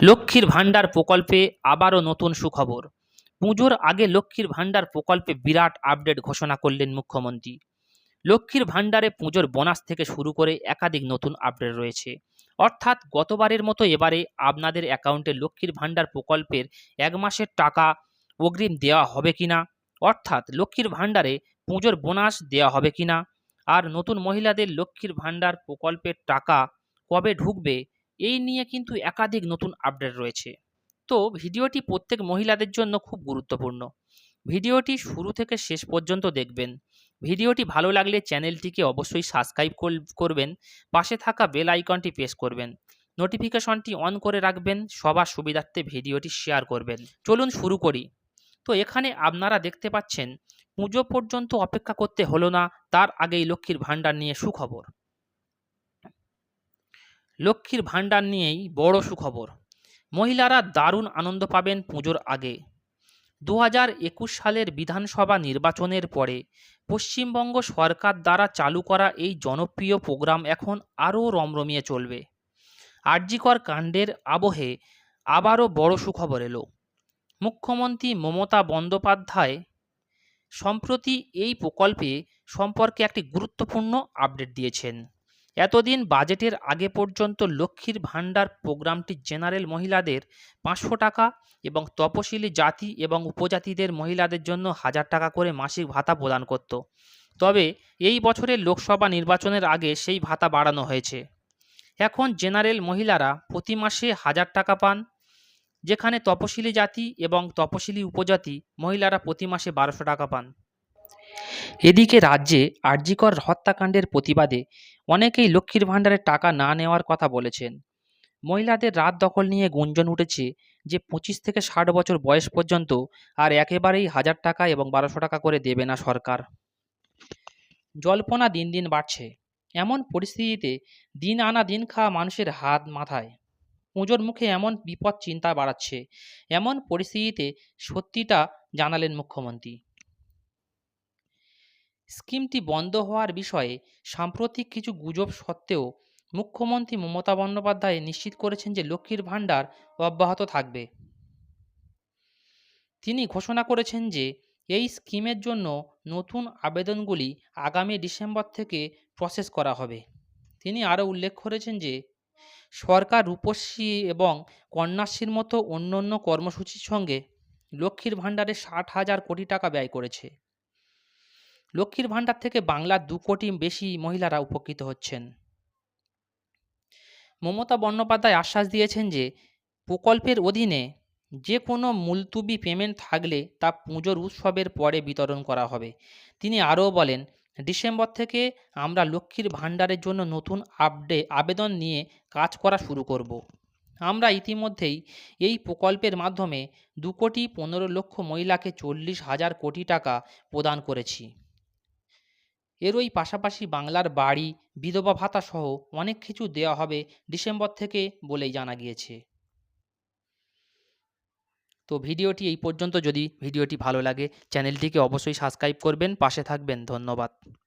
লক্ষ্মীর ভাণ্ডার প্রকল্পে আবারও নতুন সুখবর। পুজোর আগে লক্ষ্মীর ভাণ্ডার প্রকল্পে বিরাট আপডেট ঘোষণা করলেন মুখ্যমন্ত্রী। লক্ষ্মীর ভাণ্ডারে পুজোর বোনাস থেকে শুরু করে একাধিক নতুন আপডেট রয়েছে। অর্থাৎ গতবারের মতো এবারে আপনাদের অ্যাকাউন্টে লক্ষ্মীর ভাণ্ডার প্রকল্পের 1 মাসের টাকা অগ্রিম দেওয়া হবে কিনা, অর্থাৎ লক্ষ্মীর ভাণ্ডারে পুজোর বোনাস দেওয়া হবে কিনা, আর নতুন মহিলাদের লক্ষ্মীর ভাণ্ডার প্রকল্পের টাকা কবে ঢুকবে, এই নিয়ে কিন্তু একাধিক নতুন আপডেট রয়েছে। তো ভিডিওটি প্রত্যেক মহিলাদের জন্য খুব গুরুত্বপূর্ণ। ভিডিওটি শুরু থেকে শেষ পর্যন্ত দেখবেন। ভিডিওটি ভালো লাগলে চ্যানেলটিকে অবশ্যই সাবস্ক্রাইব করবেন, পাশে থাকা বেল আইকনটি প্রেস করবেন, নোটিফিকেশনটি অন করে রাখবেন, সবার সুবিধার্থে ভিডিওটি শেয়ার করবেন। চলুন শুরু করি। তো এখানে আপনারা দেখতে পাচ্ছেন পুজো পর্যন্ত অপেক্ষা করতে হলো না, তার আগেই লক্ষ্মীর ভাণ্ডার নিয়ে সুখবর। লক্ষ্মীর ভাণ্ডার নিয়েই বড় সুখবর। মহিলারা দারুণ আনন্দ পাবেন পুজোর আগে। 2021 সালের বিধানসভা নির্বাচনের পরে পশ্চিমবঙ্গ সরকার দ্বারা চালু করা এই জনপ্রিয় প্রোগ্রাম এখন আরও রমরমিয়ে চলবে। আরজিকর কাণ্ডের আবহে আবারও বড় সুখবর এলো। মুখ্যমন্ত্রী মমতা বন্দ্যোপাধ্যায় সম্প্রতি এই প্রকল্পে সম্পর্কে একটি গুরুত্বপূর্ণ আপডেট দিয়েছেন। এতদিন বাজেটের আগে পর্যন্ত লক্ষ্মীর ভাণ্ডার প্রোগ্রামটি জেনারেল মহিলাদের 500 টাকা এবং তপশিলি জাতি এবং উপজাতিদের মহিলাদের জন্য 1000 টাকা করে মাসিক ভাতা প্রদান করত। তবে এই বছরের লোকসভা নির্বাচনের আগে সেই ভাতা বাড়ানো হয়েছে। এখন জেনারেল মহিলারা প্রতি মাসে 1000 টাকা পান, যেখানে তপশিলি জাতি এবং তপশিলি উপজাতি মহিলারা প্রতি মাসে 1200 টাকা পান। এদিকে রাজ্যে আরজিকর হত্যাকাণ্ডের প্রতিবাদে অনেকেই লক্ষ্মীর ভাণ্ডারের টাকা না নেওয়ার কথা বলেছেন। মহিলাদের রাত দখল নিয়ে গুঞ্জন উঠেছে যে 25 থেকে 60 বছর বয়স পর্যন্ত আর একেবারেই 1000 টাকা এবং 1200 টাকা করে দেবে না সরকার। জল্পনা দিন দিন বাড়ছে। এমন পরিস্থিতিতে দিন আনা দিন খাওয়া মানুষের হাত মাথায়। পুজোর মুখে এমন বিপদ চিন্তা বাড়াচ্ছে। এমন পরিস্থিতিতে সত্যিটা জানালেন মুখ্যমন্ত্রী। স্কিমটি বন্ধ হওয়ার বিষয়ে সাম্প্রতিক কিছু গুজব সত্ত্বেও মুখ্যমন্ত্রী মমতা বন্দ্যোপাধ্যায় নিশ্চিত করেছেন যে লক্ষ্মীর ভাণ্ডার অব্যাহত থাকবে। তিনি ঘোষণা করেছেন যে এই স্কিমের জন্য নতুন আবেদনগুলি আগামী ডিসেম্বর থেকে প্রসেস করা হবে। তিনি আরও উল্লেখ করেছেন যে সরকার রূপশ্রী এবং কন্যাশ্রীর মতো অন্যান্য কর্মসূচির সঙ্গে লক্ষ্মীর ভাণ্ডারে 60,000 কোটি টাকা ব্যয় করেছে। লক্ষ্মীর ভাণ্ডার থেকে বাংলার 2 কোটি বেশি মহিলারা উপকৃত হচ্ছেন। মমতা বন্দ্যোপাধ্যায় আশ্বাস দিয়েছেন যে প্রকল্পের অধীনে যে কোনো মুলতুবি পেমেন্ট থাকলে তা পুজোর উৎসবের পরে বিতরণ করা হবে। তিনি আরও বলেন, ডিসেম্বর থেকে আমরা লক্ষ্মীর ভাণ্ডারের জন্য নতুন আবেদন নিয়ে কাজ করা শুরু করব। আমরা ইতিমধ্যেই এই প্রকল্পের মাধ্যমে 2,15,00,000 মহিলাকে 40,000 কোটি টাকা প্রদান করেছি। এরই পাশাপাশি বাংলার বাড়ি, বিধবা ভাতা সহ অনেক কিছু দেওয়া হবে ডিসেম্বর থেকে বলেই জানা গিয়েছে। তো ভিডিওটি এই পর্যন্ত। যদি ভিডিওটি ভালো লাগে চ্যানেলটিকে অবশ্যই সাবস্ক্রাইব করবেন, পাশে থাকবেন। ধন্যবাদ।